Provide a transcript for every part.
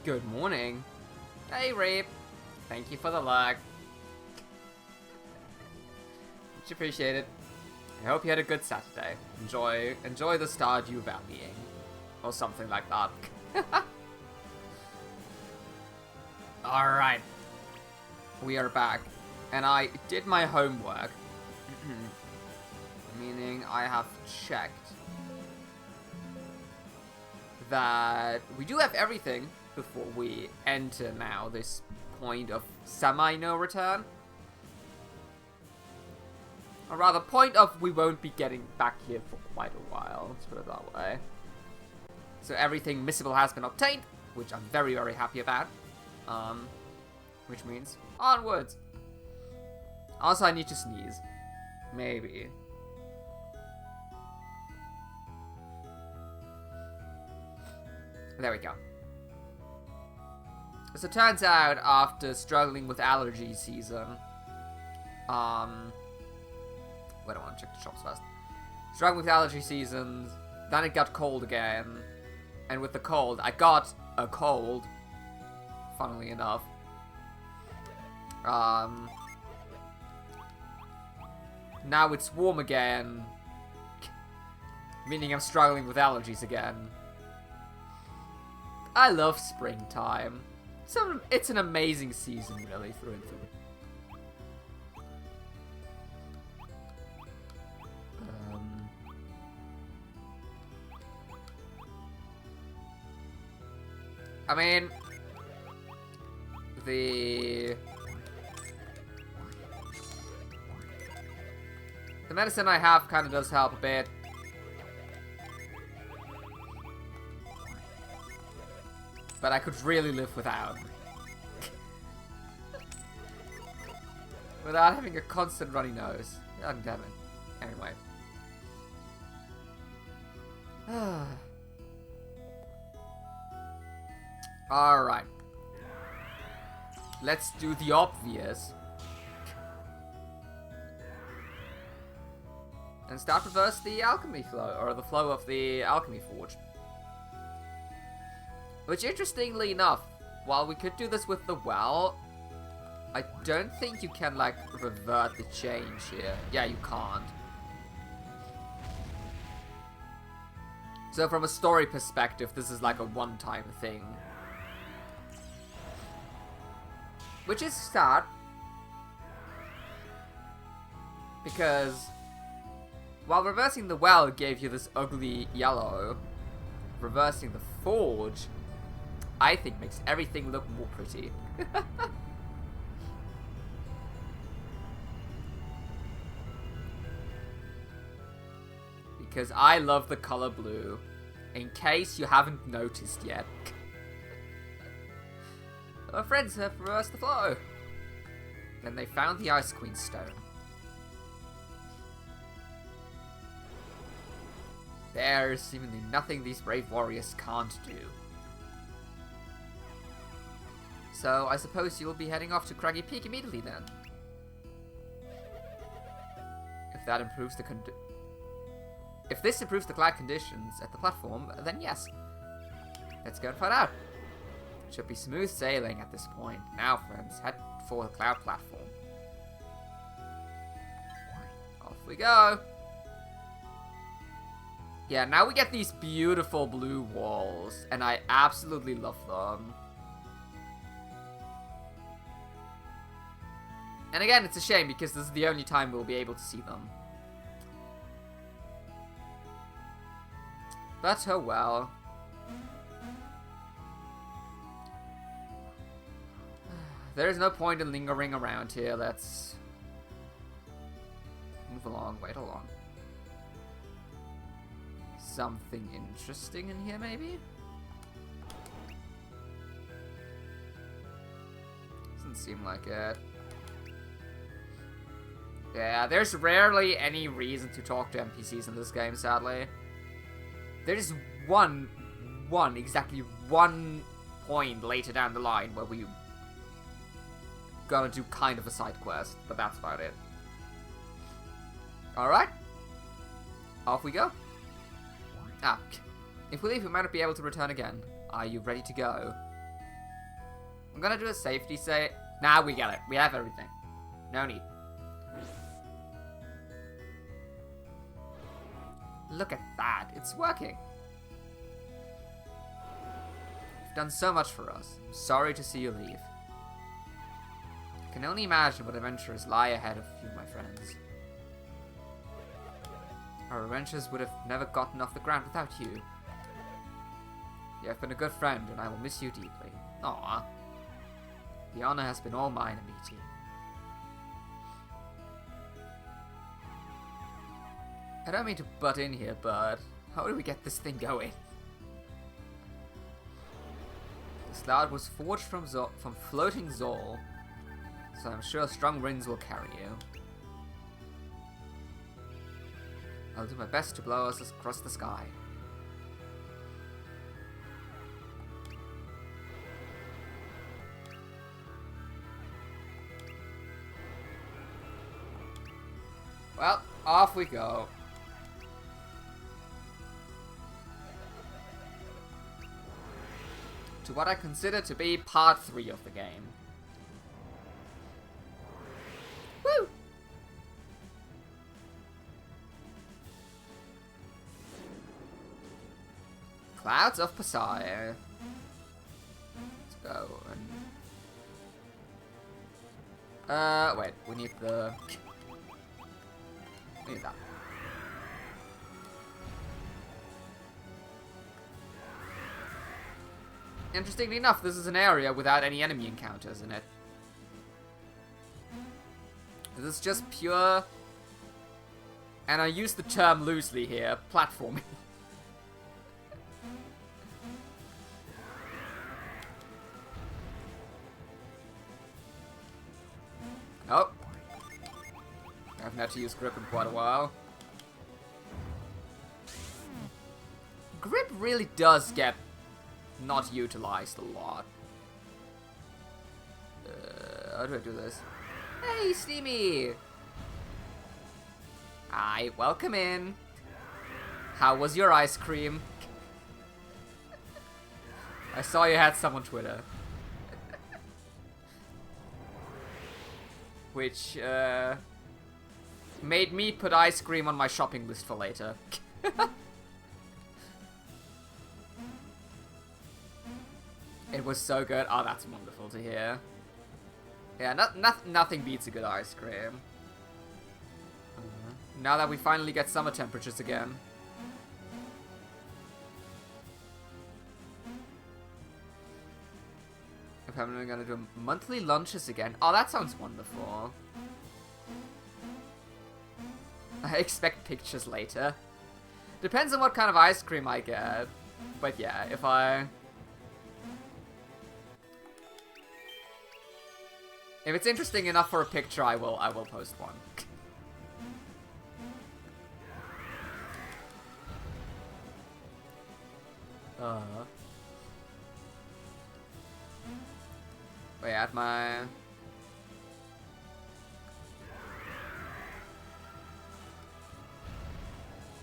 Good morning. Hey, Reap. Thank you for the like. Much appreciated. I hope you had a good Saturday. Enjoy the Stardew Valleying. Or something like that. Alright. We are back. And I did my homework. Meaning I have checked that we do have everything before we enter now this point of semi-no return. Or rather, point of we won't be getting back here for quite a while. Let's put it that way. So everything missable has been obtained, which I'm very, very happy about. Which means onwards. Also, I need to sneeze. Maybe. There we go. So it turns out, after struggling with allergy season, wait, I want to check the shops first. Struggling with allergy seasons, then it got cold again, and with the cold, I got a cold, funnily enough. Now it's warm again, meaning I'm struggling with allergies again. I love springtime. It's an amazing season, really, through and through. I mean, the medicine I have kind of does help a bit. But I could really live without. Without having a constant runny nose. God damn it. Anyway. Alright. Let's do the obvious. And start reverse the alchemy flow, or the flow of the alchemy forge. Which, interestingly enough, while we could do this with the well, I don't think you can, like, revert the change here. Yeah, you can't. So from a story perspective, this is like a one-time thing. Which is sad. Because while reversing the well gave you this ugly yellow, reversing the forge, I think, makes everything look more pretty. Because I love the color blue, in case you haven't noticed yet. Our friends have reversed the flow. Then they found the Ice Queen stone. There's seemingly nothing these brave warriors can't do. So, I suppose you'll be heading off to Craggy Peak immediately then. If that improves the If this improves the cloud conditions at the platform, then yes. Let's go and find out. Should be smooth sailing at this point. Now, friends, head for the cloud platform. Off we go. Yeah, now we get these beautiful blue walls, and I absolutely love them. And again, it's a shame because this is the only time we'll be able to see them. But oh well. There's no point in lingering around here. Let's move along, wait along. Something interesting in here, maybe? Doesn't seem like it. Yeah, there's rarely any reason to talk to NPCs in this game, sadly. There's exactly one point later down the line where we gonna do kind of a side quest, but that's about it. Alright. Off we go. If we leave, we might not be able to return again. Are you ready to go? I'm gonna do a safety save. Nah, we get it. We have everything. No need. Look at that. It's working. You've done so much for us. I'm sorry to see you leave. I can only imagine what adventures lie ahead of you, my friends. Our adventures would have never gotten off the ground without you. You have been a good friend, and I will miss you deeply. Aww. The honor has been all mine, Amiti. I don't mean to butt in here, but how do we get this thing going? The slough was forged from floating Zol, so I'm sure strong winds will carry you. I'll do my best to blow us across the sky. Well, off we go. To what I consider to be part 3 of the game. Woo! Clouds of Pasai. Let's go and... wait, we need the... We need that. Interestingly enough, this is an area without any enemy encounters in it. This is just pure, and I use the term loosely here, platforming. Oh. I haven't had to use grip in quite a while. Grip really does get not utilized a lot. How do I do this? Hey, Steamy! Hi, welcome in. How was your ice cream? I saw you had some on Twitter. Which, made me put ice cream on my shopping list for later. It was so good. Oh, that's wonderful to hear. Yeah, nothing beats a good ice cream. Now that we finally get summer temperatures again. I'm gonna do monthly lunches again. Oh, that sounds wonderful. I expect pictures later. Depends on what kind of ice cream I get. But yeah, if it's interesting enough for a picture, I will post one. Wait, at my... I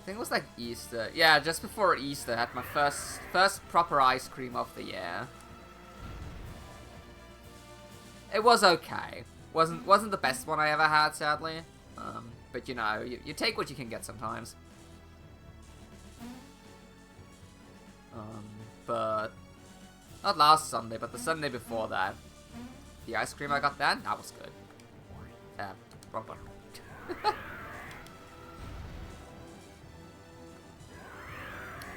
think it was like Easter. Yeah, just before Easter, I had my first proper ice cream of the year. It was okay. Wasn't the best one I ever had, sadly. But you know, you take what you can get sometimes. But not last Sunday, but the Sunday before that, the ice cream I got then, that was good. Wrong button.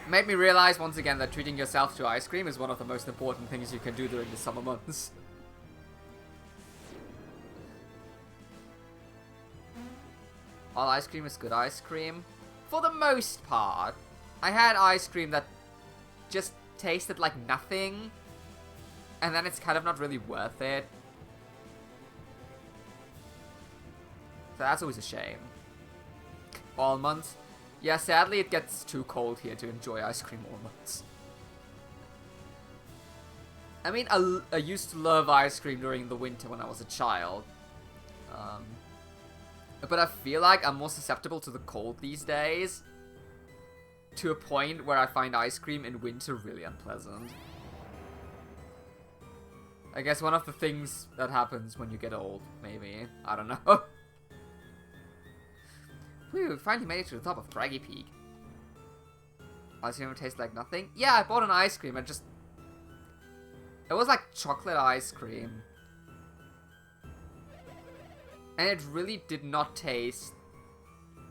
Made me realize once again that treating yourself to ice cream is one of the most important things you can do during the summer months. All ice cream is good ice cream. For the most part, I had ice cream that just tasted like nothing, and then it's kind of not really worth it. So that's always a shame. All months. Yeah, sadly it gets too cold here to enjoy ice cream all months. I mean, I used to love ice cream during the winter when I was a child. But I feel like I'm more susceptible to the cold these days. To a point where I find ice cream in winter really unpleasant. I guess one of the things that happens when you get old, maybe. I don't know. Whew, we finally made it to the top of Craggy Peak. Ice cream tastes like nothing? Yeah, I bought an ice cream and just... It was like chocolate ice cream. And it really did not taste...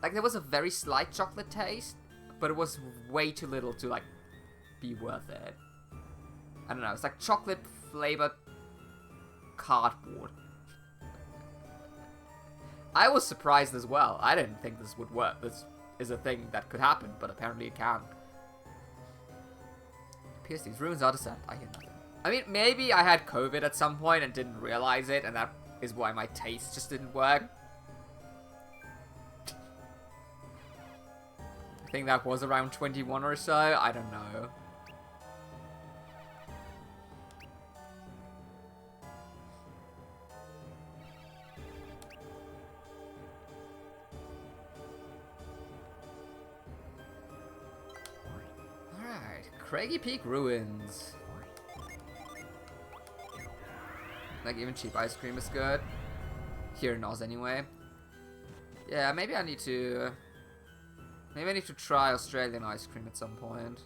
Like, there was a very slight chocolate taste, but it was way too little to, like, be worth it. I don't know, it's like chocolate flavored cardboard. I was surprised as well. I didn't think this would work. This is a thing that could happen, but apparently it can. Pierce, these ruins are descent. I hear nothing. I mean, maybe I had COVID at some point and didn't realize it, and that is why my taste just didn't work. I think that was around 21 or so. I don't know. Alright, Craggy Peak Ruins. Like, even cheap ice cream is good. Here in Oz, anyway. Yeah, maybe I need to... Maybe I need to try Australian ice cream at some point.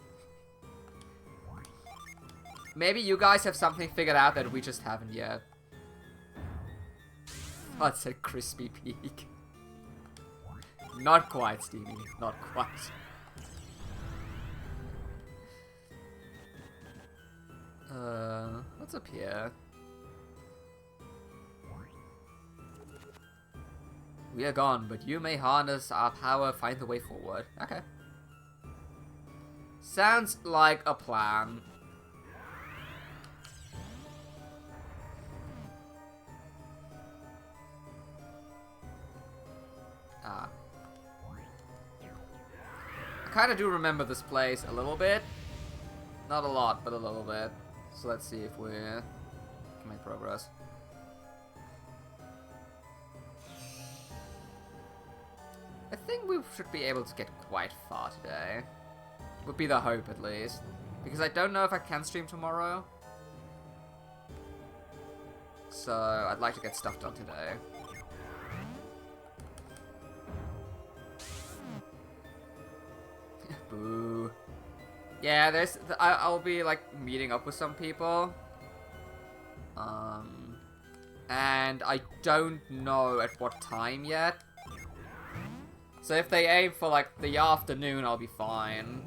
Maybe you guys have something figured out that we just haven't yet. Oh, it said Crispy Peak. Not quite, Stevie. Not quite. What's up here? We are gone, but you may harness our power, find the way forward. Okay. Sounds like a plan. Ah. I kind of do remember this place a little bit. Not a lot, but a little bit. So let's see if we can make progress. I think we should be able to get quite far today. Would be the hope, at least. Because I don't know if I can stream tomorrow. So, I'd like to get stuff done today. Boo. Yeah, there's... I'll be, like, meeting up with some people. And I don't know at what time yet. So if they aim for, like, the afternoon, I'll be fine.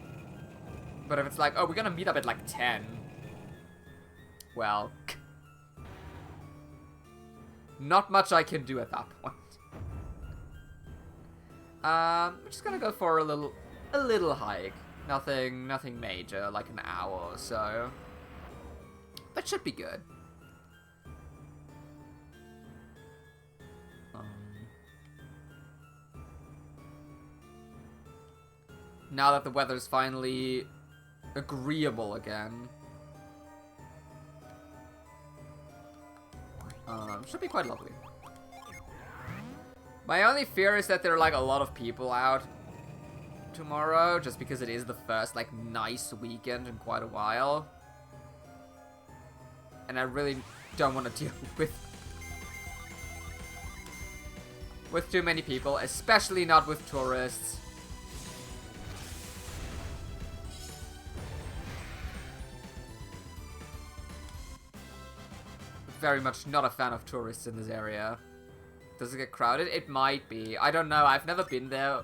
But if it's like, oh, we're gonna meet up at, like, 10. Well. Not much I can do at that point. I'm just gonna go for a little hike. Nothing major, like an hour or so. That should be good. Now that the weather's finally agreeable again. Should be quite lovely. My only fear is that there are like a lot of people out tomorrow, just because it is the first like nice weekend in quite a while. And I really don't want to deal with too many people, especially not with tourists. Very much not a fan of tourists in this area. Does it get crowded? It might be. I don't know. I've never been there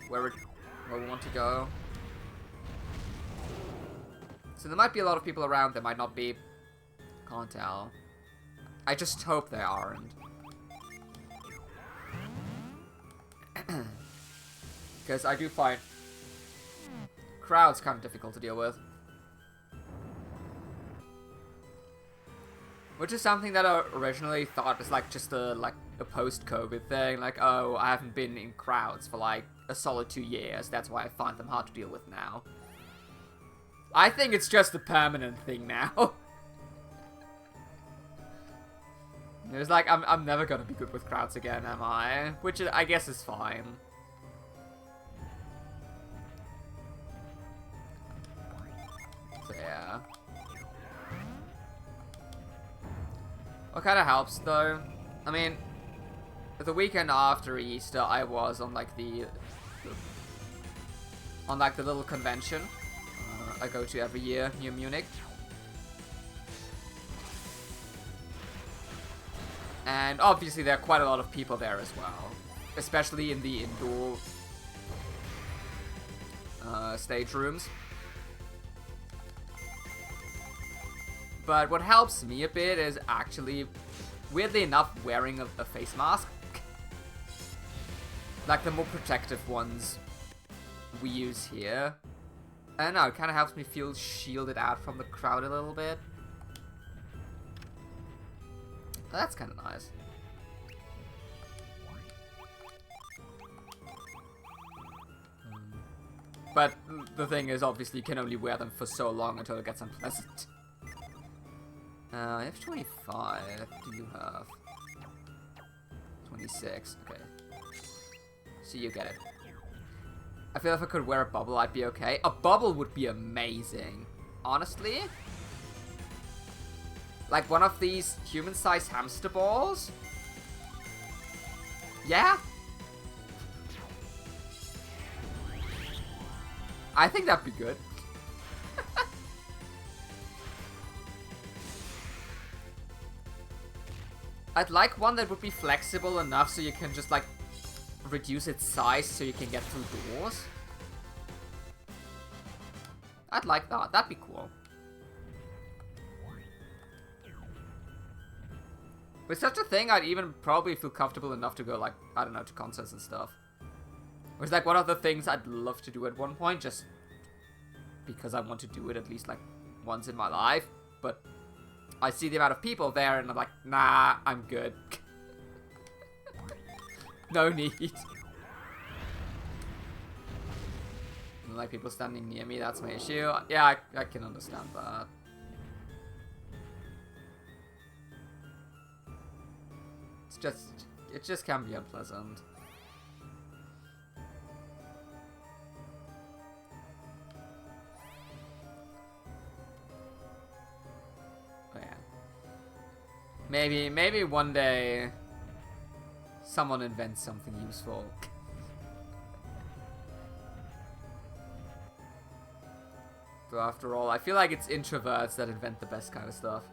where we want to go. So there might be a lot of people around. There might not be. Can't tell. I just hope there aren't. Because I do find crowds kind of difficult to deal with. Which is something that I originally thought was like just a post-COVID thing. Like, oh, I haven't been in crowds for like a solid 2 years. That's why I find them hard to deal with now. I think it's just a permanent thing now. It's like, I'm never gonna be good with crowds again, am I? Which I guess is fine. So yeah. What kind of helps, though? I mean, the weekend after Easter, I was on, like, the little convention I go to every year near Munich. And obviously there are quite a lot of people there as well. Especially in the indoor stage rooms. But what helps me a bit is actually, weirdly enough, wearing a face mask. Like the more protective ones we use here. I don't know, it kind of helps me feel shielded out from the crowd a little bit. That's kind of nice. But the thing is, obviously, you can only wear them for so long until it gets unpleasant. I have 25. Do you have? 26. Okay. So you get it. I feel if I could wear a bubble, I'd be okay. A bubble would be amazing. Honestly. Like one of these human-sized hamster balls. Yeah. I think that'd be good. I'd like one that would be flexible enough so you can just like reduce its size so you can get through doors. I'd like that. That'd be cool. With such a thing, I'd even probably feel comfortable enough to go, like, I don't know, to concerts and stuff. It's like one of the things I'd love to do at one point, just because I want to do it at least, like, once in my life. But I see the amount of people there, and I'm like, nah, I'm good. No need. Like, people standing near me, that's my issue. Yeah, I can understand that. It just can be unpleasant. Oh, yeah. Maybe one day someone invents something useful. But after all, I feel like it's introverts that invent the best kind of stuff.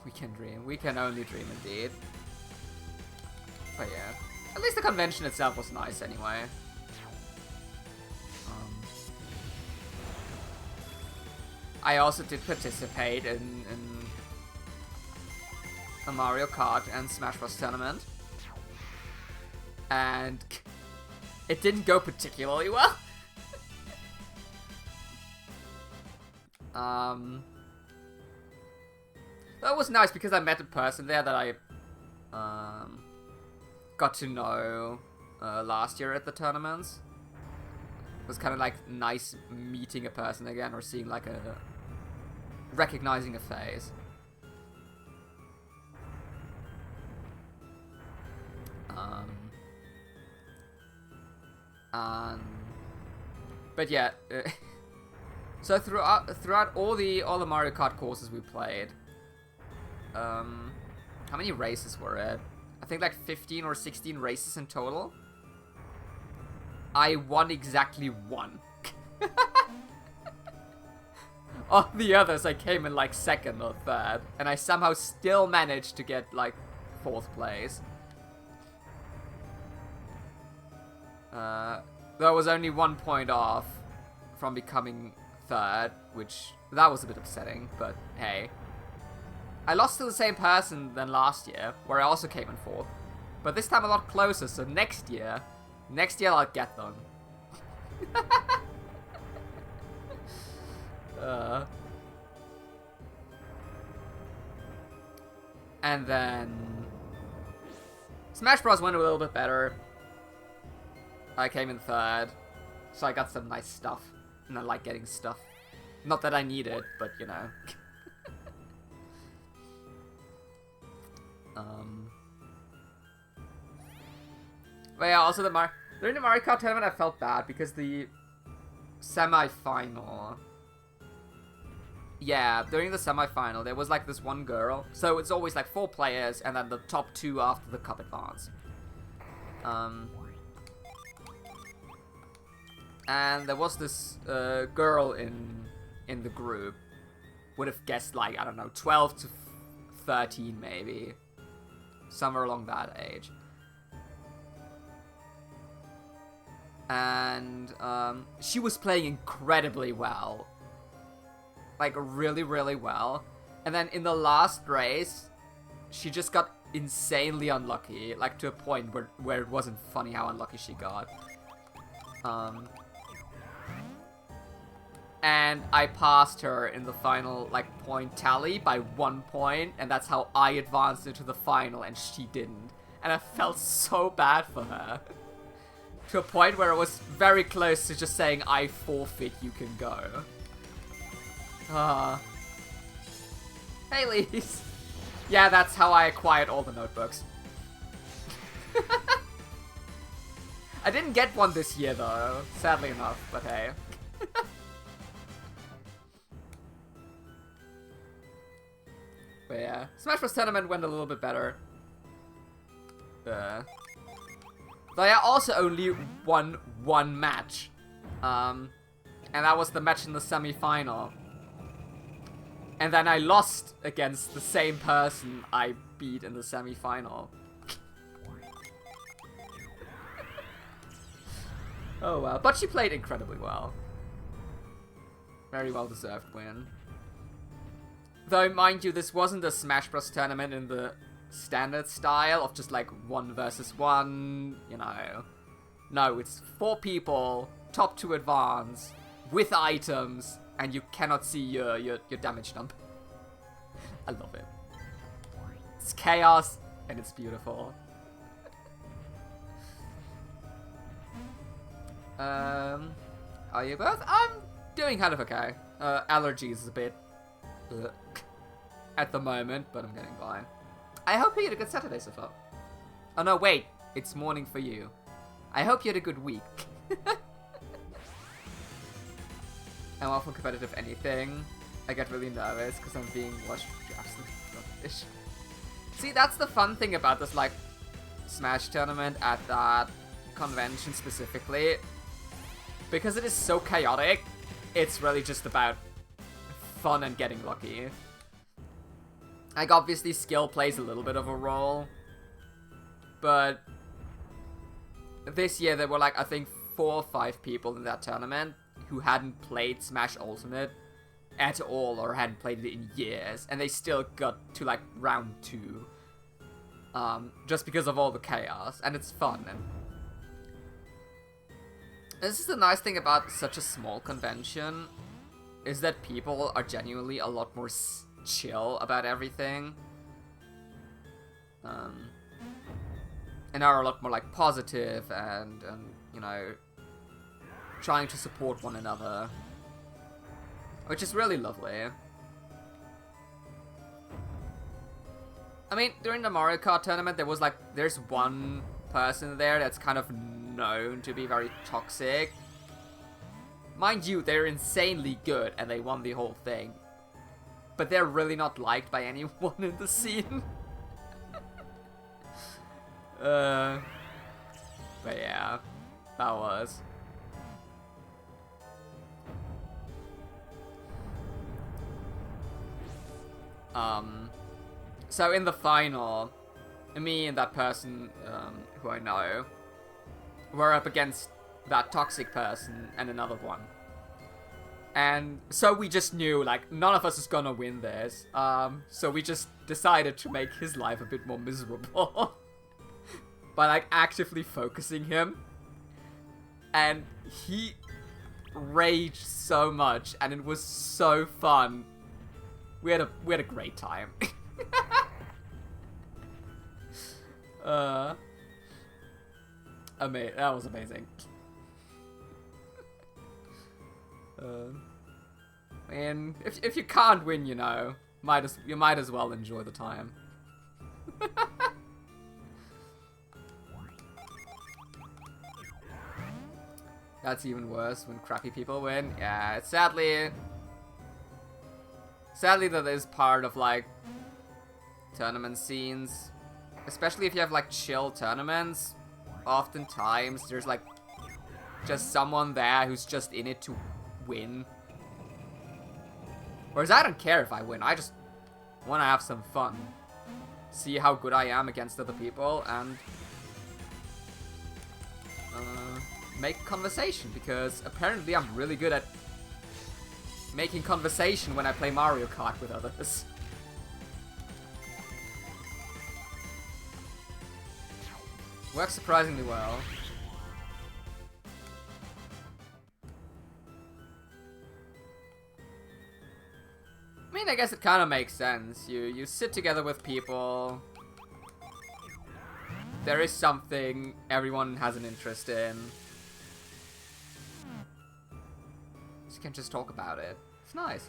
We can dream. We can only dream indeed. But yeah. At least the convention itself was nice anyway. I also did participate in a Mario Kart and Smash Bros. Tournament. And it didn't go particularly well. That was nice because I met a person there that I got to know last year at the tournaments. It was kind of like nice meeting a person again or seeing like recognizing a face. But yeah, so throughout all the Mario Kart courses we played, how many races were it? I think like 15 or 16 races in total. I won exactly one. All the others I came in like second or third, and I somehow still managed to get like 4th place. There was only 1 point off from becoming 3rd, which that was a bit upsetting, but hey. I lost to the same person than last year, where I also came in 4th. But this time a lot closer, so next year I'll get them. And then Smash Bros. Went a little bit better. I came in 3rd, so I got some nice stuff. And I like getting stuff. Not that I need it, but you know. But yeah, also during the Mario Kart tournament I felt bad because the semi-final Yeah, during the semi-final, there was like this one girl. So it's always like 4 players, and then the top 2 after the cup advance. And there was this girl in the group. Would have guessed like, I don't know, 12 to 13 maybe. Somewhere along that age. And she was playing incredibly well. Like, really, really well. And then in the last race, she just got insanely unlucky. Like, to a point where it wasn't funny how unlucky she got. And I passed her in the final, like, point tally by 1 point. And that's how I advanced into the final, and she didn't. And I felt so bad for her. To a point where it was very close to just saying, I forfeit, you can go. Hey, Lise. Yeah, that's how I acquired all the notebooks. I didn't get one this year, though. Sadly enough, but hey. But yeah, Smash Bros. Tournament went a little bit better. Though I also only won 1 match. And that was the match in the semi-final. And then I lost against the same person I beat in the semi-final. Oh well, but she played incredibly well. Very well deserved win. Though, mind you, this wasn't a Smash Bros. Tournament in the standard style of just like 1 versus 1, you know. No, it's 4 people, top 2 advance, with items, and you cannot see your damage dump. I love it. It's chaos, and it's beautiful. Are you both? I'm doing kind of okay. Allergies is a bit at the moment, but I'm getting by. I hope you had a good Saturday so far. Oh no, wait. It's morning for you. I hope you had a good week. I'm often competitive anything. I get really nervous because I'm being watched absolutely rubbish. See, that's the fun thing about this, like, Smash tournament at that convention specifically. Because it is so chaotic, it's really just about fun and getting lucky. Like, obviously, skill plays a little bit of a role. But this year, there were, like, I think 4 or 5 people in that tournament who hadn't played Smash Ultimate at all or hadn't played it in years. And they still got to, like, round 2. Just because of all the chaos. And it's fun. And this is the nice thing about such a small convention. Is that people are genuinely a lot more chill about everything. And are a lot more, like, positive and you know, trying to support one another. Which is really lovely. I mean, during the Mario Kart tournament, there's one person there that's kind of known to be very toxic. Mind you, they're insanely good and they won the whole thing. But they're really not liked by anyone in the scene. But yeah, that was. So in the final, me and that person, who I know, were up against that toxic person and another one. And so we just knew, like, none of us is gonna win this. So we just decided to make his life a bit more miserable. By, like, actively focusing him. And he raged so much, and it was so fun. We had a great time. That was amazing. And if you can't win, you know, you might as well enjoy the time. That's even worse when crappy people win. Yeah, sadly, Sadly, that is part of, like, tournament scenes. Especially if you have, like, chill tournaments. Oftentimes, there's, like, just someone there who's just in it to win. Whereas I don't care if I win. I just want to have some fun. See how good I am against other people and make conversation, because apparently I'm really good at making conversation when I play Mario Kart with others. Works surprisingly well. I mean, I guess it kind of makes sense. You sit together with people. There is something everyone has an interest in. You can just talk about it. It's nice.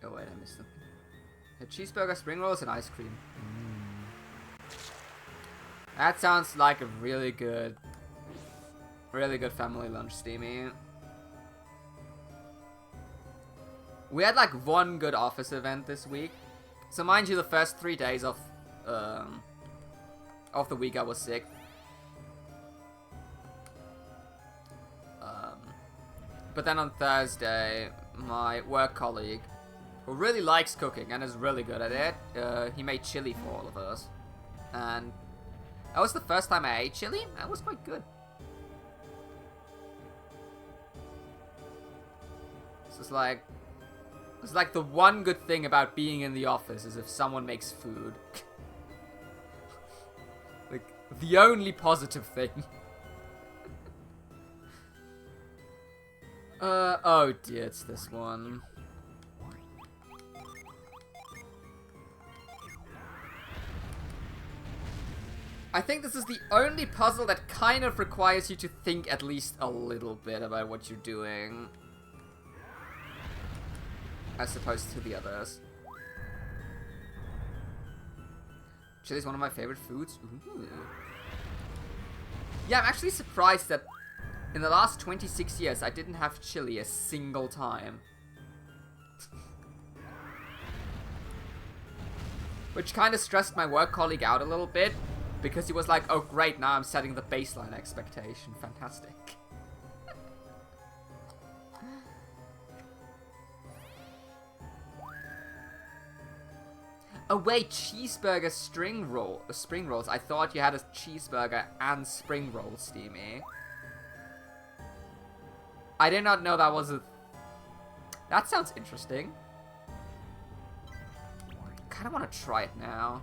Oh wait, I missed something. A cheeseburger, spring rolls, and ice cream. That sounds like a really good family lunch, Steamy. We had like one good office event this week. So mind you, the first 3 days of the week I was sick. But then on Thursday, my work colleague, who really likes cooking and is really good at it, he made chili for all of us. And that was the first time I ate chili. That was quite good. So it's like the one good thing about being in the office is if someone makes food. Like, the only positive thing. Oh dear, it's this one. I think this is the only puzzle that kind of requires you to think at least a little bit about what you're doing, as opposed to the others. Chili is one of my favorite foods. Ooh. Yeah, I'm actually surprised that in the last 26 years I didn't have chili a single time. Which kind of stressed my work colleague out a little bit, because he was like, oh great, now I'm setting the baseline expectation. Fantastic. Oh wait, cheeseburger spring rolls. I thought you had a cheeseburger and spring rolls, Steamy. I did not know that was a... That sounds interesting. I kind of want to try it now.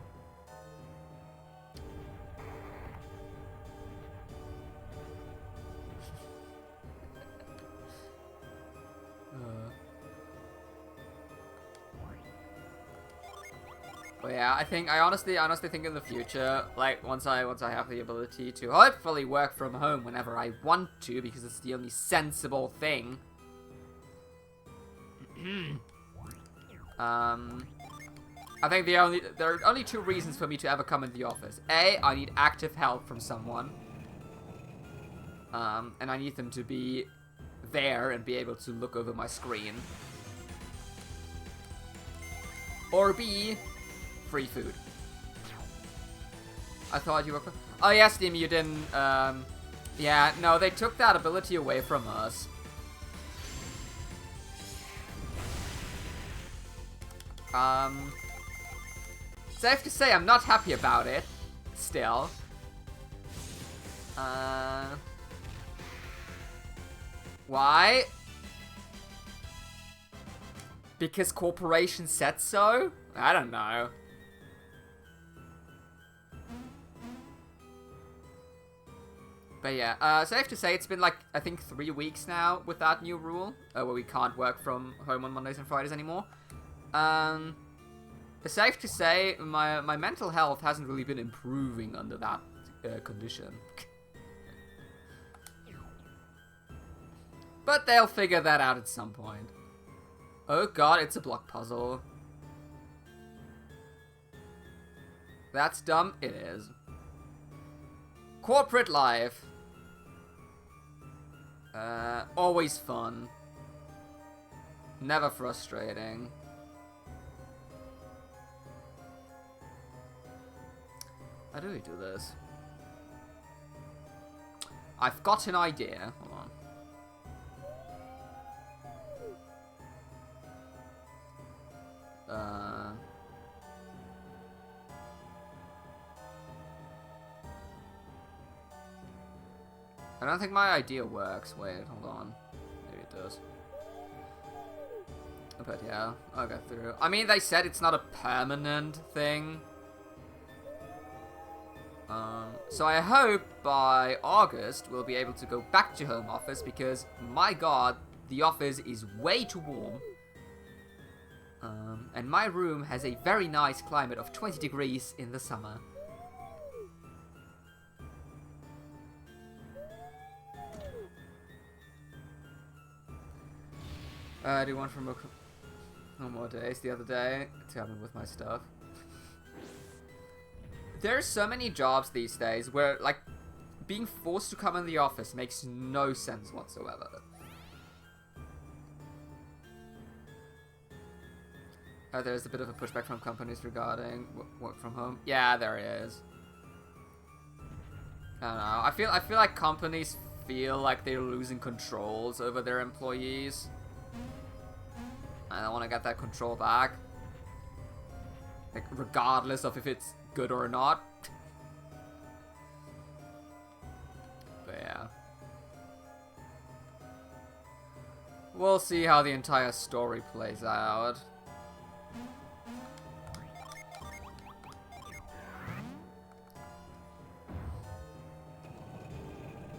But yeah, I honestly think in the future, like once I have the ability to hopefully work from home whenever I want to, because it's the only sensible thing. I think there are only 2 reasons for me to ever come in the office. A, I need active help from someone. And I need them to be there and be able to look over my screen. Or B, free food. I thought you were... Oh yeah, Steam, you didn't... Yeah, no, they took that ability away from us. Safe to say I'm not happy about it. Still. Why? Because corporation said so? I don't know. But yeah, safe to say it's been like, I think 3 weeks now with that new rule, where we can't work from home on Mondays and Fridays anymore. It's safe to say my mental health hasn't really been improving under that condition. But they'll figure that out at some point. Oh god, it's a block puzzle. That's dumb? It is. Corporate life. Always fun. Never frustrating. How do we do this? I've got an idea. Hold on. I don't think my idea works. Wait, hold on. Maybe it does. But yeah, I'll get through. I mean, they said it's not a permanent thing. So I hope by August we'll be able to go back to home office because, my god, the office is way too warm. And my room has a very nice climate of 20 degrees in the summer. I do want for no more days the other day to help me with my stuff. There's so many jobs these days where, like, being forced to come in the office makes no sense whatsoever. There's a bit of a pushback from companies regarding work from home. Yeah, there is. I don't know. I feel like companies feel like they're losing controls over their employees. And I want to get that control back. Like, regardless of if it's good or not. But yeah. We'll see how the entire story plays out.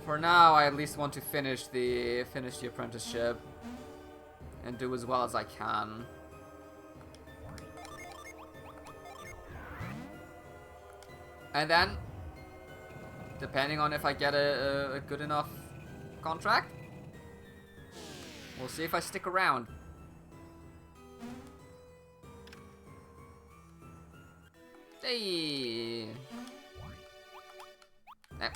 For now, I at least want to finish the apprenticeship and do as well as I can. And then, depending on if I get a good enough contract, we'll see if I stick around. Hey. There.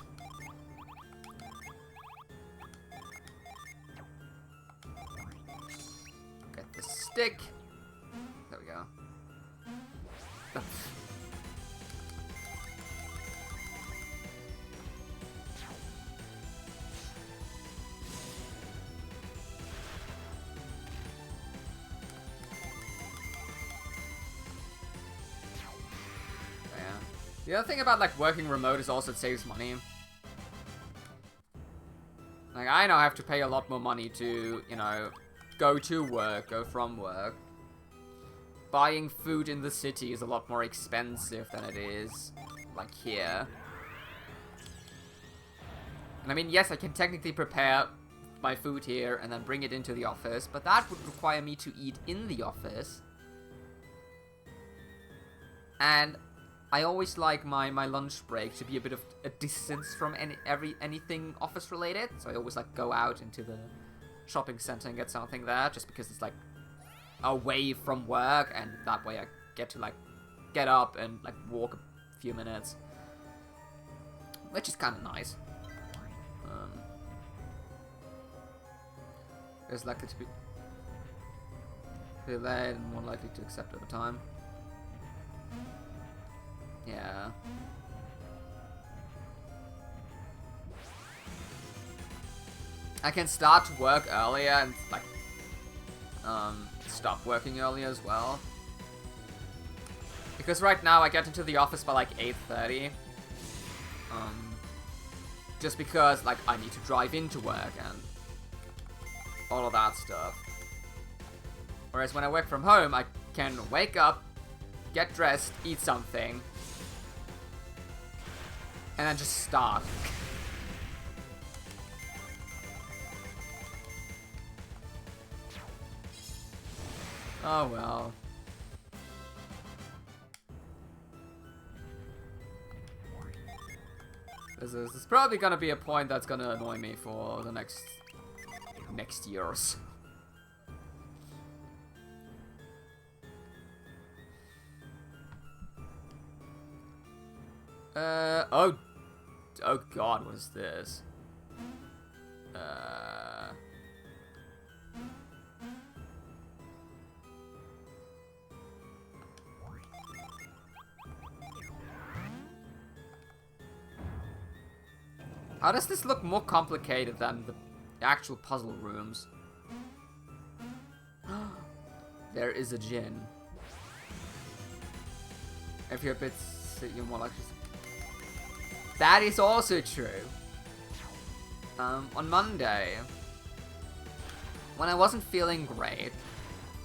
Get the stick. There we go. The other thing about, like, working remote is also it saves money. Like, I now have to pay a lot more money to, you know, go to work, go from work. Buying food in the city is a lot more expensive than it is, like, here. And I mean, yes, I can technically prepare my food here and then bring it into the office, but that would require me to eat in the office. And I always like my lunch break to be a bit of a distance from anything office related. So I always like go out into the shopping center and get something there just because it's like away from work and that way I get to like get up and like walk a few minutes. Which is kind of nice. There's likely to be late and more likely to accept over time. Yeah. I can start to work earlier and like stop working earlier as well. Because right now I get into the office by like 8:30. Just because like I need to drive into work and all of that stuff. Whereas when I work from home, I can wake up, get dressed, eat something, and then just start. Oh well. This is probably gonna be a point that's gonna annoy me for the next year or so. Oh god, what is this? How does this look more complicated than the actual puzzle rooms? There is a Djinn. If you're a bit sick, you're more likely to... That is also true. On Monday, when I wasn't feeling great,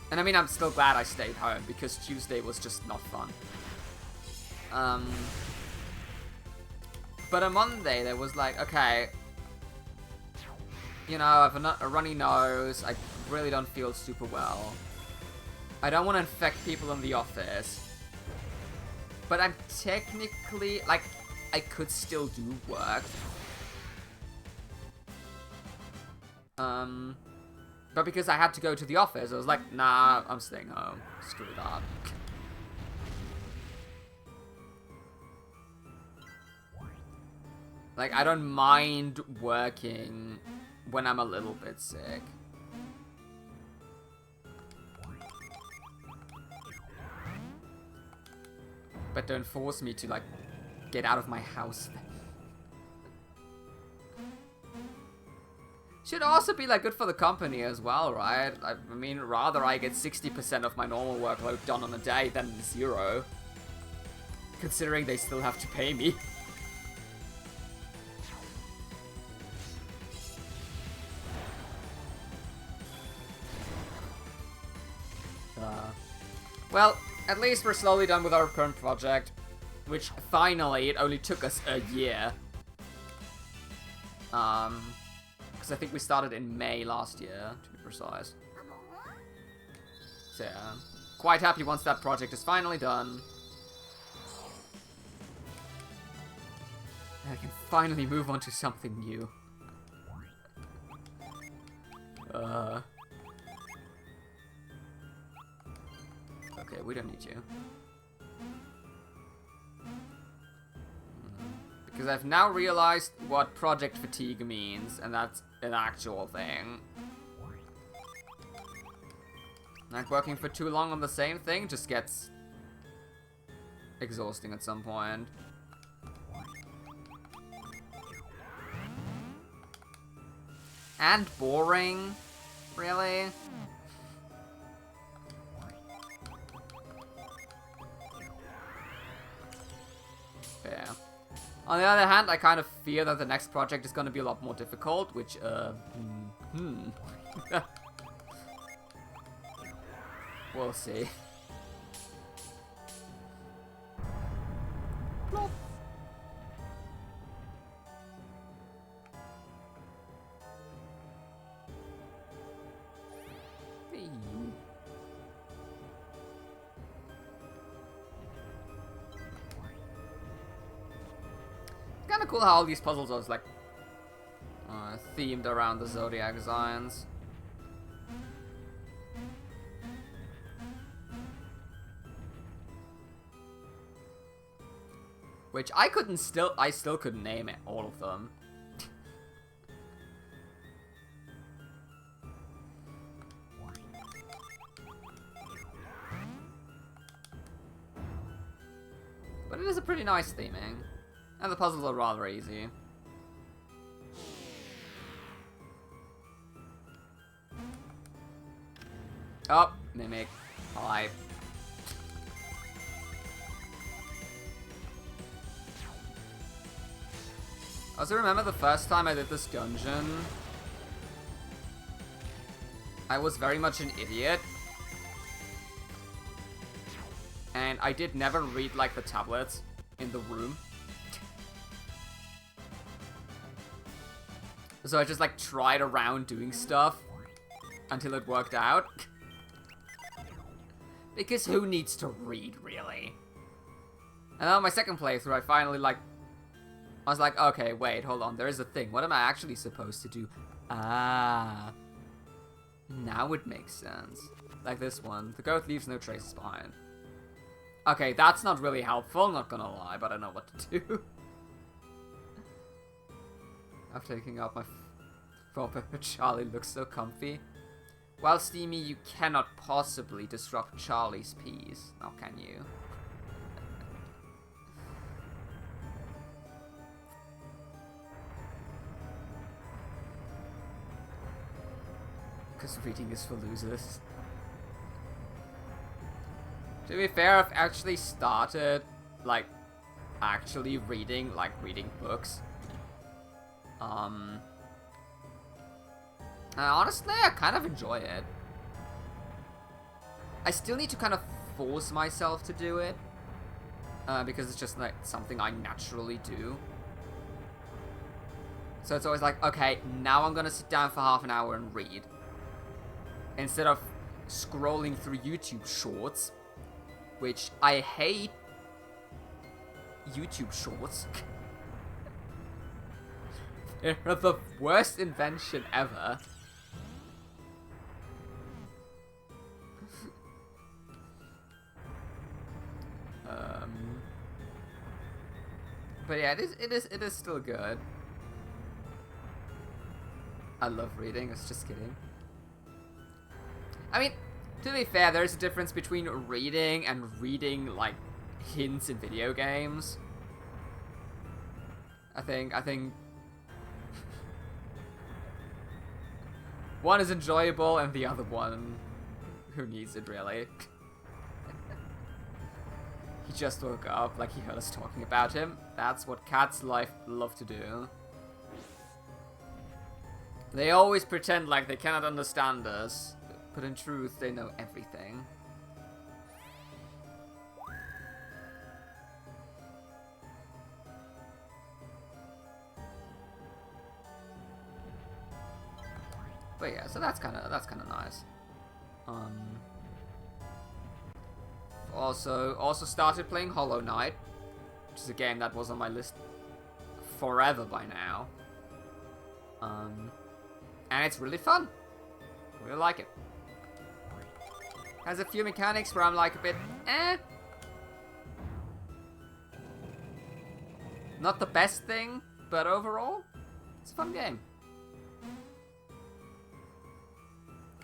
and I mean, I'm still glad I stayed home because Tuesday was just not fun. But on Monday, there was like, okay, you know, I have a runny nose, I really don't feel super well. I don't want to infect people in the office. But I'm technically, like, I could still do work. But because I had to go to the office, I was like, nah, I'm staying home. Screw that. Like, I don't mind working when I'm a little bit sick. But don't force me to, like, get out of my house. Should also be, like, good for the company as well, right? I mean, rather I get 60% of my normal workload done on a day than 0. Considering they still have to pay me. Well, at least we're slowly done with our current project, which finally, it only took us a year. Because I think we started in May last year, to be precise. So yeah, quite happy once that project is finally done. And I can finally move on to something new. Okay, we don't need you. Because I've now realized what project fatigue means, and that's an actual thing. Like, working for too long on the same thing just gets exhausting at some point. And boring, really? Yeah. On the other hand, I kind of fear that the next project is going to be a lot more difficult, which, we'll see. Plop. Kind of cool how all these puzzles are like themed around the zodiac signs. Which I still couldn't name it, all of them. But it is a pretty nice theming. And the puzzles are rather easy. Oh, Mimic. Hi. I also remember the first time I did this dungeon, I was very much an idiot. And I did never read, like, the tablets in the room. So I just, like, tried around doing stuff until it worked out. Because who needs to read, really? And then on my second playthrough, I finally, like... I was like, okay, wait, hold on, there is a thing. What am I actually supposed to do? Ah. Now it makes sense. Like this one. The goat leaves no traces behind. Okay, that's not really helpful, not gonna lie, but I know what to do. I'm taking out my phone, but Charlie looks so comfy. Well, Steamy, you cannot possibly disrupt Charlie's peace, now can you? Because reading is for losers. To be fair, I've actually started, like, actually reading books. And honestly, I kind of enjoy it. I still need to kind of force myself to do it. Because it's just, like, something I naturally do. So it's always like, okay, now I'm gonna sit down for half an hour and read. Instead of scrolling through YouTube shorts. Which I hate YouTube shorts. They're the worst invention ever. But yeah, it is still good. I love reading, I was just kidding. I mean, to be fair, there's a difference between reading and reading, like, hints in video games. I think one is enjoyable and the other one, who needs it really? He just woke up, like he heard us talking about him. That's what cats love to do. They always pretend like they cannot understand us. But in truth, they know everything. But yeah, so that's kind of nice. Also started playing Hollow Knight, which is a game that was on my list forever by now. And it's really fun. Really like it. Has a few mechanics where I'm like a bit, eh. Not the best thing, but overall, it's a fun game.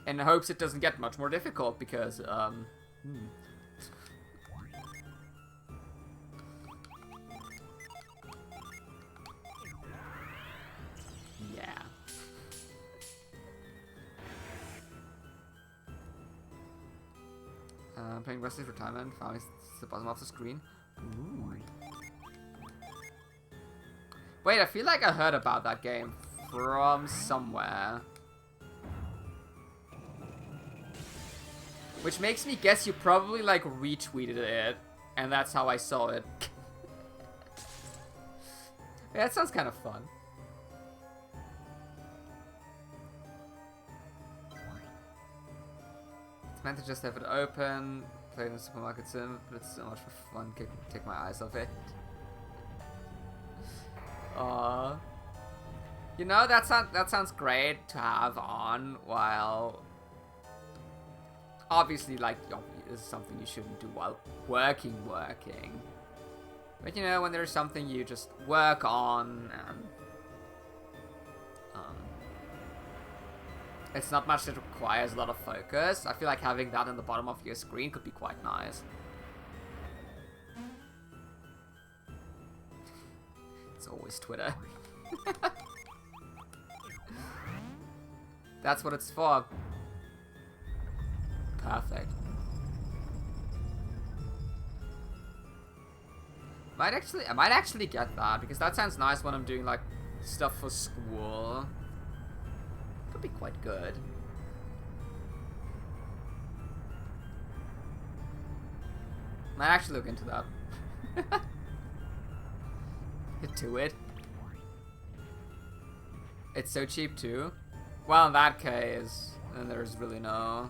In hopes it doesn't get much more difficult, because, yeah. Playing Restless Retirement, found the bottom of the screen. Ooh. Wait, I feel like I heard about that game from somewhere. Which makes me guess you probably, like, retweeted it, and that's how I saw it. Yeah, that sounds kind of fun. It's meant to just have it open, play in the supermarket sim, but it's so much for fun, take my eyes off it. You know, that sounds great to have on while... Obviously, like, this is something you shouldn't do while working. But, you know, when there's something you just work on, and... it's not much that requires a lot of focus. I feel like having that in the bottom of your screen could be quite nice. It's always Twitter. That's what it's for. Perfect. I might actually get that, because that sounds nice when I'm doing, like, stuff for school. Could be quite good. Might actually look into that. Do it. It's so cheap too. Well, in that case, then there's really no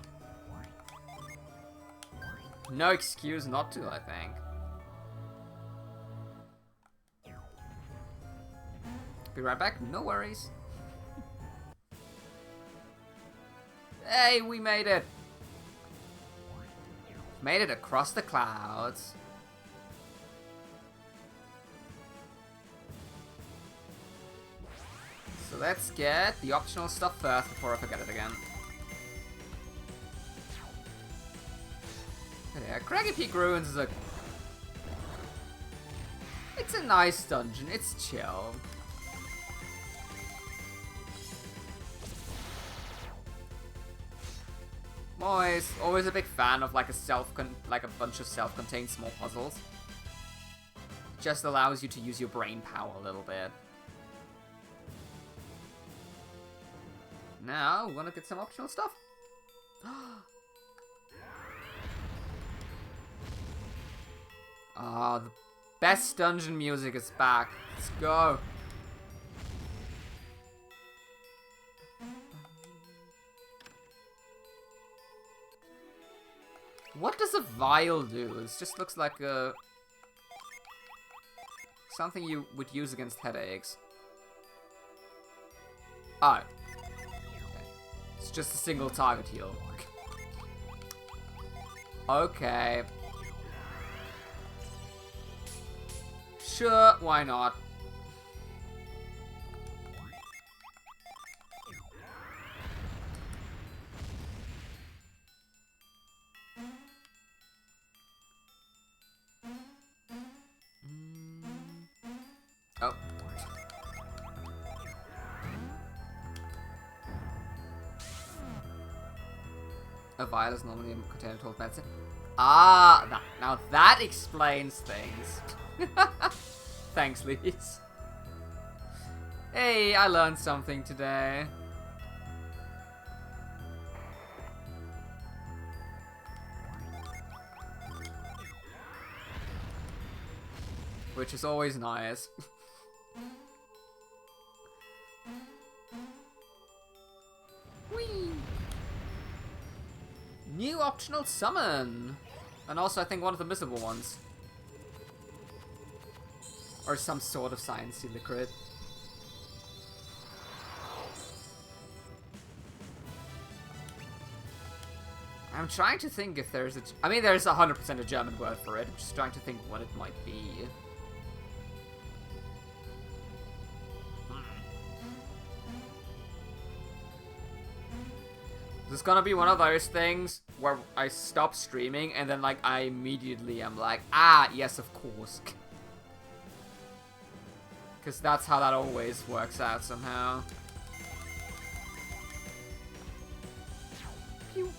excuse not to, I think. Be right back, no worries. Hey, we made it! made it across the clouds. So let's get the optional stuff first before I forget it again. Yeah, Craggy Peak Ruins is it's a nice dungeon, it's chill. I'm always a big fan of like a bunch of self-contained small puzzles. It just allows you to use your brain power a little bit. Now, we want to get some optional stuff. Ah, the best dungeon music is back. Let's go. What does a vial do? It just looks like a... something you would use against headaches. Oh. Okay. It's just a single target heal. Okay. Sure, why not? Oh. A vial is normally a container told medicine. Ah, now that explains things. Thanks, Lise. Hey, I learned something today. Which is always nice. Whee! New optional summon! And also, I think one of the missable ones. Or some sort of sciencey liquid. I'm trying to think if there's I mean, there's 100% a German word for it. I'm just trying to think what it might be. This is gonna be one of those things where I stop streaming and then, like, I immediately am like, ah, yes, of course. Because that's how that always works out somehow. Pew.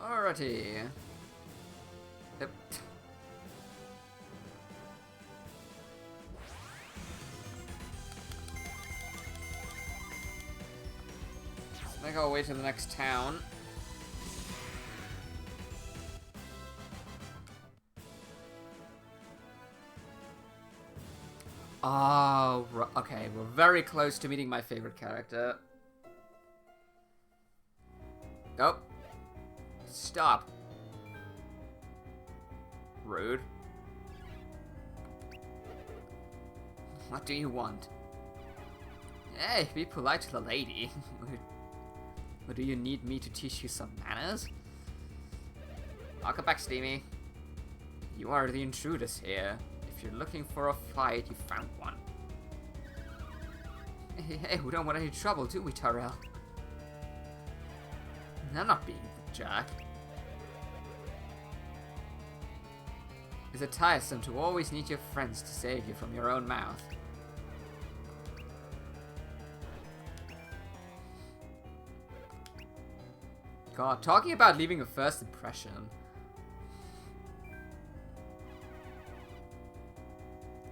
Alrighty. Yep. Let's make our way to the next town. Oh, okay, we're very close to meeting my favorite character. Oh. Stop. Rude. What do you want? Hey, be polite to the lady. Or do you need me to teach you some manners? Welcome back, Steamy. You are the intruders here. If you're looking for a fight, you found one. Hey, we don't want any trouble, do we, Tyrell? I'm not being the jerk. Is it tiresome to always need your friends to save you from your own mouth? God, talking about leaving a first impression.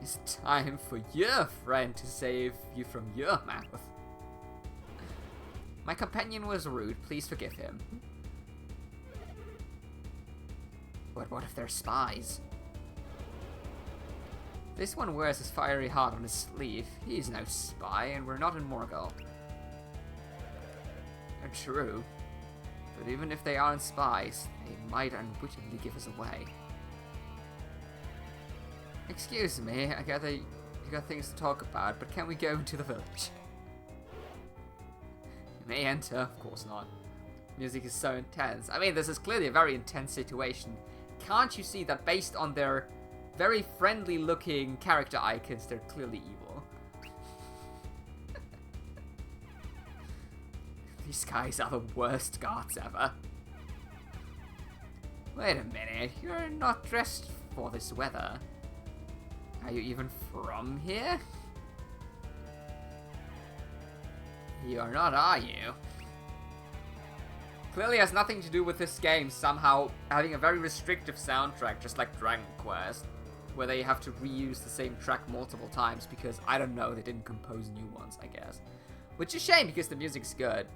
It's time for your friend to save you from your mouth. My companion was rude, please forgive him. But what if they're spies? This one wears his fiery heart on his sleeve. He's no spy, and we're not in Morgul. True. But even if they aren't spies, they might unwittingly give us away. Excuse me, I gather you got things to talk about, but can we go into the village? May enter? Of course not. Music is so intense. I mean, this is clearly a very intense situation. Can't you see that based on their very friendly looking character icons, they're clearly evil? These guys are the worst guards ever. Wait a minute, you're not dressed for this weather. Are you even from here? You are not, are you? Clearly has nothing to do with this game somehow having a very restrictive soundtrack, just like Dragon Quest, where they have to reuse the same track multiple times because, I don't know, they didn't compose new ones, I guess. Which is a shame because the music's good.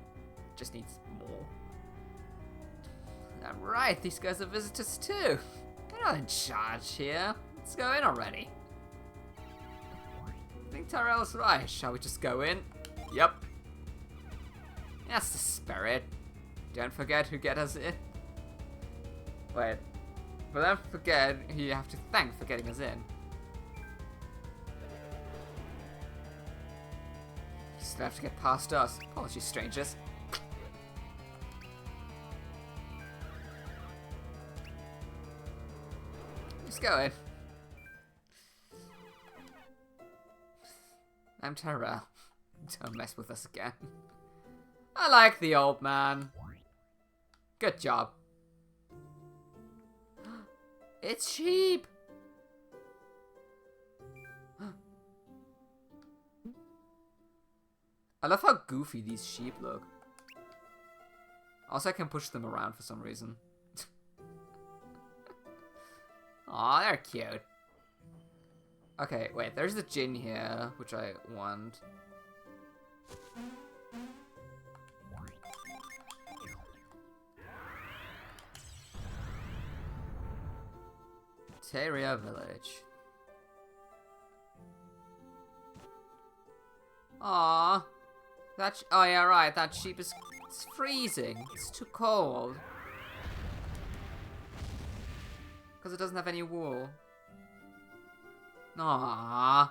Just needs more. Right, these guys are visitors too. They're not in charge here. Let's go in already. I think Tyrell's right. Shall we just go in? Yep. That's the spirit. Don't forget who get us in. Wait. But don't forget who you have to thank for getting us in. You still have to get past us. Apologies, strangers. Let's go in. I'm Tyrell. Don't mess with us again. I like the old man. Good job. It's sheep! I love how goofy these sheep look. Also, I can push them around for some reason. Aw, they're cute. Okay, wait, there's the Djinn here, which I want. Teria Village. Aww. Oh yeah, right, that sheep is it's freezing. It's too cold. Because it doesn't have any wool. Aww.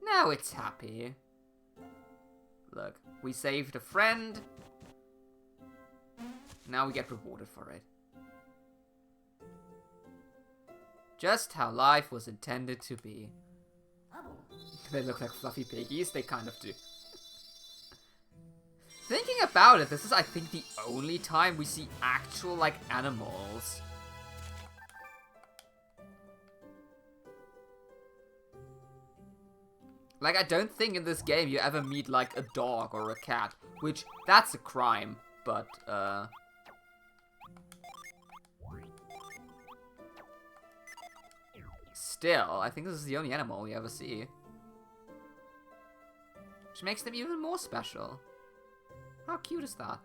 Now it's happy. Look, we saved a friend. Now we get rewarded for it. Just how life was intended to be. They look like fluffy piggies, they kind of do. Thinking about it, this is, I think, the only time we see actual, like, animals. Like, I don't think in this game you ever meet, like, a dog or a cat. Which, that's a crime, but, still, I think this is the only animal we ever see. Which makes them even more special. How cute is that?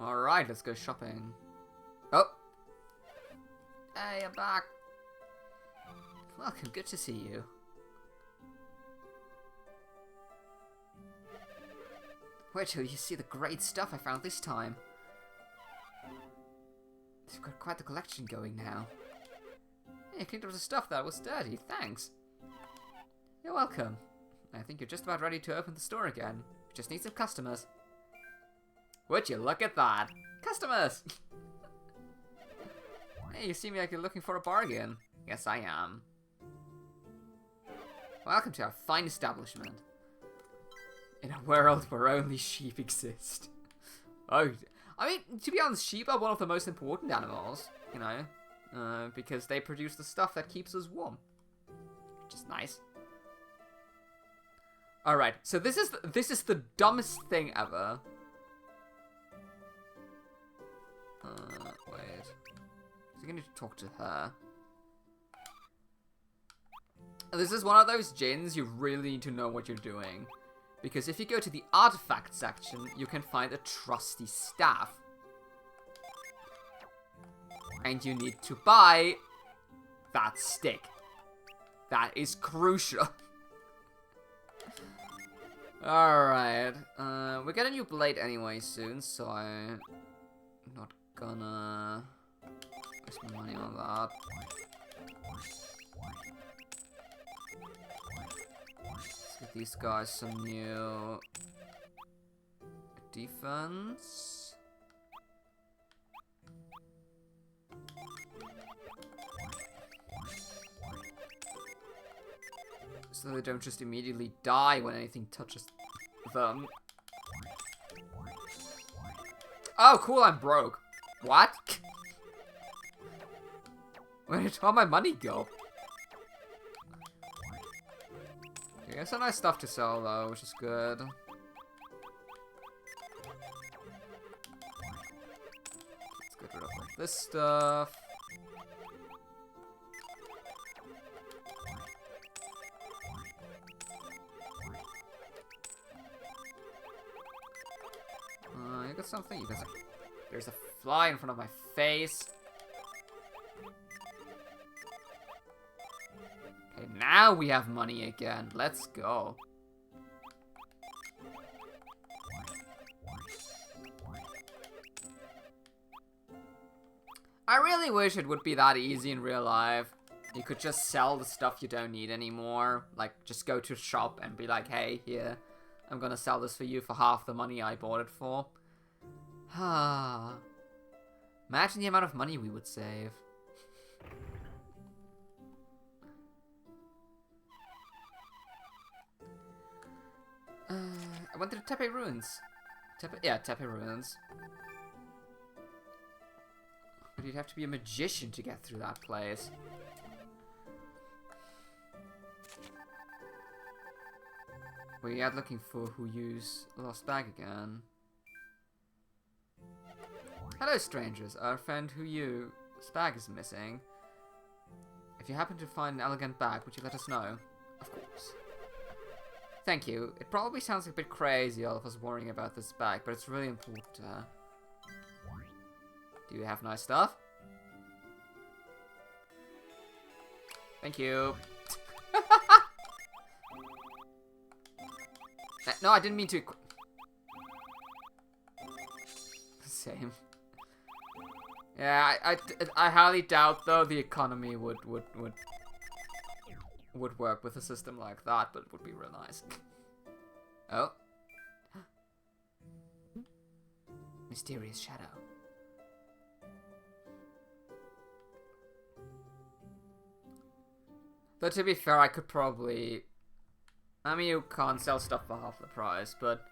Alright, let's go shopping. Oh! Hey, I'm back! Welcome, good to see you. Wait till you see the great stuff I found this time. They've got quite the collection going now. Hey, you cleaned up the stuff that was dirty, thanks. You're welcome. I think you're just about ready to open the store again. We just need some customers. Would you look at that? Customers! Hey, you seem like you're looking for a bargain. Yes, I am. Welcome to our fine establishment. In a world where only sheep exist. Oh, I mean, to be honest, sheep are one of the most important animals, you know, because they produce the stuff that keeps us warm, which is nice. All right, so this is the dumbest thing ever. Wait, so I'm gonna talk to her. This is one of those djinns you really need to know what you're doing. Because if you go to the artifact section, you can find a trusty staff. And you need to buy that stick. That is crucial. Alright. We get a new blade anyway soon, so I'm not gonna waste my money on that. Let's get these guys some new defense. So they don't just immediately die when anything touches them. Oh, cool, I'm broke. What? Where did all my money go? Okay, got some nice stuff to sell, though, which is good. Let's get rid of all this stuff. You got something? You got something. There's a fly in front of my face. Okay, now we have money again. Let's go. I really wish it would be that easy in real life. You could just sell the stuff you don't need anymore. Like, just go to a shop and be like, hey, here, I'm gonna sell this for you for half the money I bought it for. Imagine the amount of money we would save. I went to the Tepe Ruins. Tepe Ruins. But you'd have to be a magician to get through that place. Were you out looking for who used Lost Bag again? Hello, strangers. Our friend who you bag is missing. If you happen to find an elegant bag, would you let us know? Of course. Thank you. It probably sounds a bit crazy, all of us worrying about this bag, but it's really important. Do you have nice stuff? Thank you. No, I didn't mean to. Same. Yeah, I highly doubt though the economy would work with a system like that, but it would be real nice. Oh. Mysterious shadow. Though to be fair, I could probably... I mean, you can't sell stuff for half the price, but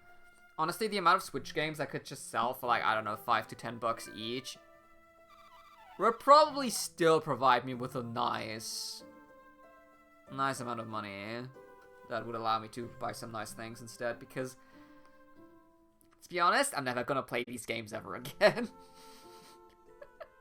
honestly, the amount of Switch games I could just sell for like, I don't know, $5 to $10 each would probably still provide me with a nice amount of money that would allow me to buy some nice things instead, because, to be honest, I'm never gonna play these games ever again.